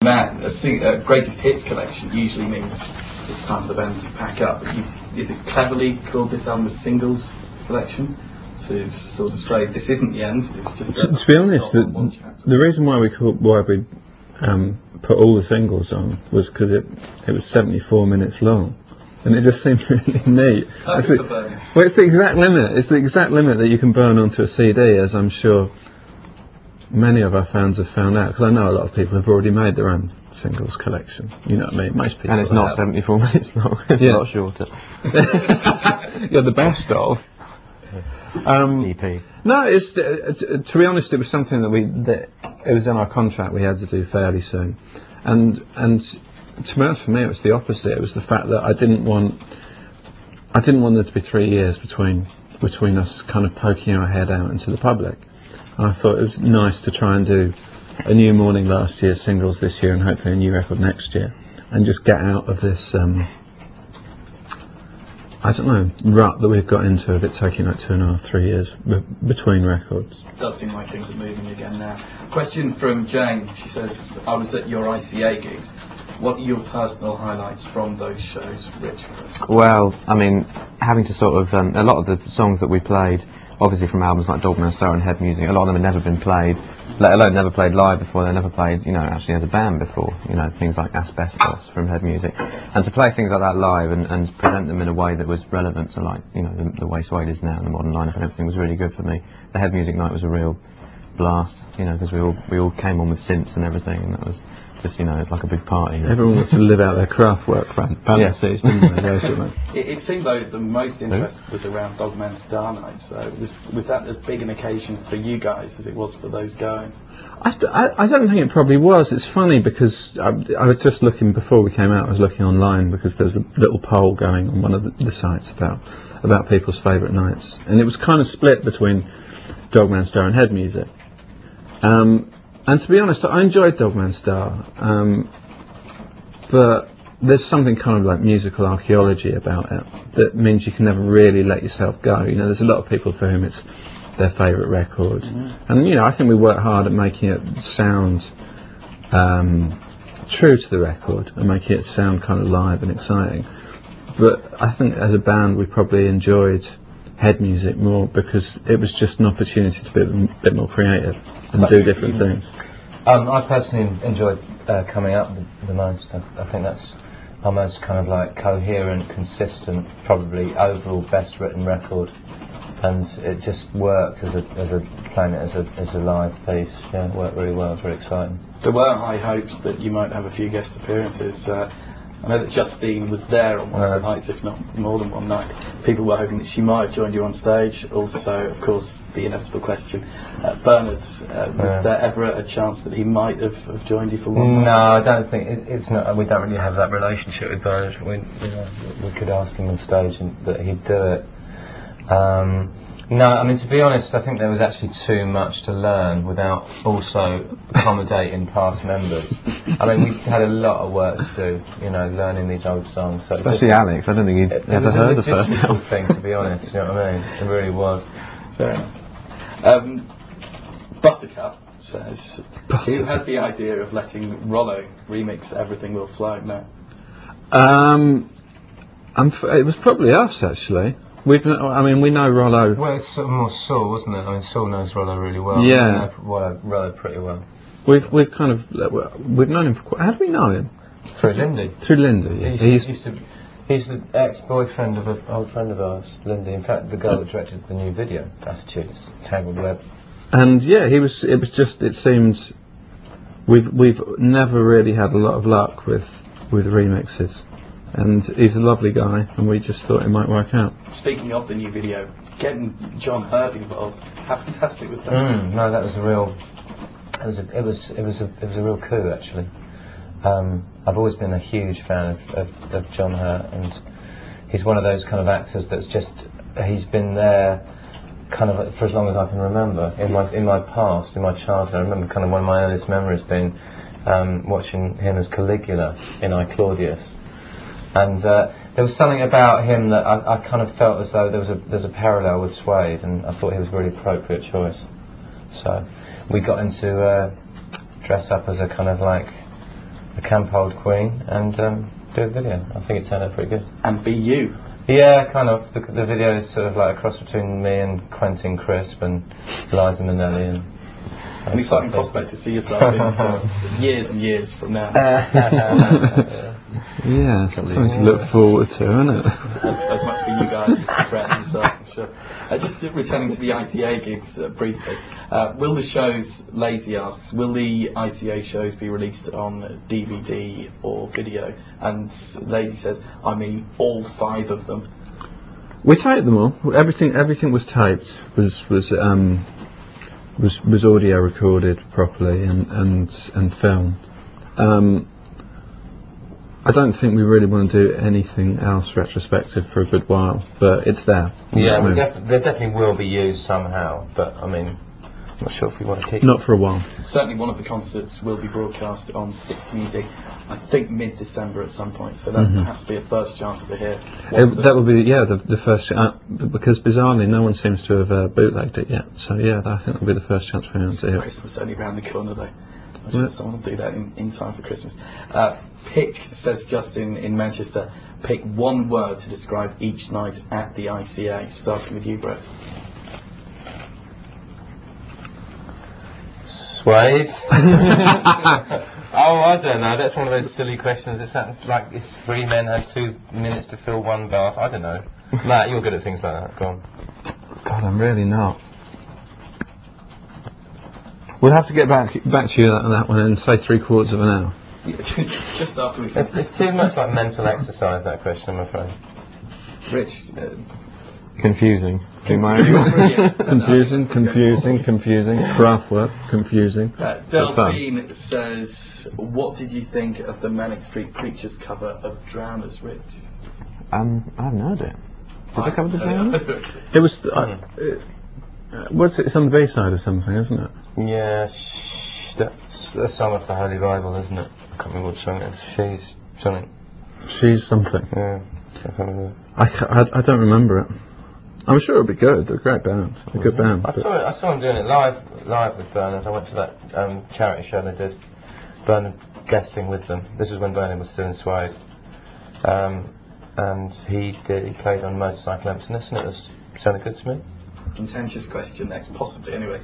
Matt, a greatest hits collection usually means it's time for the band to pack up. Is it cleverly called this album a singles collection to sort of say this isn't the end? It's just to be honest, the reason why we put all the singles on was because it was 74 minutes long, and it just seemed really neat. Well, it's the exact limit. It's the exact limit that you can burn onto a CD, as I'm sure many of our fans have found out, because I know a lot of people have already made their own singles collection. You know what I mean? Most people. And it's not 74 minutes long. It's a lot shorter. You're the best of. EP. No, it's to be honest, it was something that it was in our contract we had to do fairly soon, and to be honest, for me it was the opposite. It was the fact that I didn't want there to be 3 years between us kind of poking our head out into the public. And I thought it was nice to try and do a New Morning last year, singles this year, and hopefully a new record next year, and just get out of this I don't know, rut that we've got into of it taking like 2.5, 3 years between records. It does seem like things are moving again now. Question from Jane. She says, I was at your ICA gigs. What are your personal highlights from those shows, Rich? Well, I mean, having to sort of, a lot of the songs that we played, obviously from albums like Dogman Star and Head Music, a lot of them had never been played, let alone never played live before. They never played, you know, actually as a band before, you know, things like Asbestos from Head Music. And to play things like that live and present them in a way that was relevant to, like, you know, the way Suede is now, the modern lineup and everything was really good for me. The Head Music night was a real blast, you know, because we all came on with synths and everything, and that was just, you know, it's like a big party. Everyone wants to live out their craft work fantasies, didn't they, basically? It seemed though the most interest was around Dogman Star Night, so was that as big an occasion for you guys as it was for those going? I don't think it probably was. It's funny because I was just looking, before we came out, I was looking online because there's a little poll going on one of the sites about people's favourite nights, and it was kind of split between Dogman Star and Head Music. And to be honest, I enjoyed Dogman Star, but there's something kind of like musical archaeology about it that means you can never really let yourself go. You know, there's a lot of people for whom it's their favourite record, and you know, I think we work hard at making it sound true to the record and making it sound kind of live and exciting. But I think as a band we probably enjoyed Head Music more because it was just an opportunity to be a bit more creative and do different things. I personally enjoyed coming up the most. I think that's our most kind of like coherent, consistent, probably overall best written record, and it just worked as playing it as a live piece. Yeah, it worked really well. It was very exciting. There were high hopes that you might have a few guest appearances. I know that Justine was there on one of the nights, if not more than one night. People were hoping that she might have joined you on stage. Also, of course, the inevitable question, Bernard, was there ever a chance that he might have joined you for one night? No, I don't think it's not. We don't really have that relationship with Bernard. We could ask him on stage and that he'd do it. No, I mean, to be honest, I think there was actually too much to learn without also accommodating past members. I mean, we had a lot of work to do, you know, learning these old songs. So especially Alex, I don't think he'd ever heard the first album. Thing, to be honest, you know what I mean? It really was. Fair enough. Buttercup says, who had the idea of letting Rollo remix Everything Will Flow? No. It was probably us, actually. We know Rollo. Well, it's sort of more Saul, wasn't it? I mean, Saul knows Rollo really well. Yeah. Rollo pretty well. We've known him for how do we know him? Through Lindy. Through Lindy, yeah. He's the ex-boyfriend of an old friend of ours, Lindy. In fact, the girl that directed the new video, Attitudes, Tangled Web. And yeah, it seems we've never really had a lot of luck with remixes. And he's a lovely guy, and we just thought it might work out. Speaking of the new video, getting John Hurt involved, how fantastic was that? No, that was a real. It was a real coup, actually. I've always been a huge fan of John Hurt, and he's one of those kind of actors that's just he's been there kind of for as long as I can remember. In my past, in my childhood, I remember kind of one of my earliest memories being watching him as Caligula in I, Claudius. And there was something about him that I kind of felt as though there's a parallel with Suede, and I thought he was a really appropriate choice. So we got into dress up as a kind of like a camp old queen and do the video. I think it turned out pretty good. And be you. Yeah, kind of. The video is sort of like a cross between me and Quentin Crisp and Liza Minnelli and An exciting prospect to see yourself in for years and years from now. Yeah, something to look forward to, isn't it? As much for you guys as for Brett and yourself, I'm sure. Just returning to the ICA gigs briefly, will the shows, Lazy asks, will the ICA shows be released on DVD or video? And Lazy says, I mean all 5 of them. We taped them all. Everything was taped. Was audio recorded properly and filmed. I don't think we really want to do anything else retrospective for a good while, but it's there. Yeah, they definitely will be used somehow, but I mean, I'm not sure if we want to keep. Not for a while. Certainly one of the concerts will be broadcast on 6 Music, I think mid-December at some point, so that will perhaps be a first chance to hear. That will be, the first, because bizarrely no one seems to have bootlegged it yet, so yeah, I think that will be the first chance for anyone to hear it. Christmas only round the corner though. I just don't want to do that in time for Christmas. Pick, says Justin in Manchester, pick one word to describe each night at the ICA, starting with you, Brett. Suede. Oh, I don't know. That's one of those silly questions. It sounds like if 3 men had 2 minutes to fill 1 bath. I don't know. Matt, you're good at things like that. Go on. God, I'm really not. We'll have to get back to you on that one in, say, 3/4 of an hour. Just after we It's too much like mental exercise, that question, I'm afraid. Rich. Confusing. Confusing. Craftwork, confusing. Delphine says, what did you think of the Manic Street Preachers cover of Drowners, Rich? I have no idea. Did they cover the Drowners? It was. It's on the B-side or something, isn't it? Yeah, that's a song off the Holy Bible, isn't it? I can't remember what song it is. She's something. She's something. Yeah, I can't remember. I don't remember it. I'm sure it'll be good. They're a great band. A good band. I saw them doing it live with Bernard. I went to that charity show they did. Bernard guesting with them. This was when Bernard was still in Suede. And he played on Motorcycle Emptiness, and it sounded good to me. Contentious question next, possibly, anyway.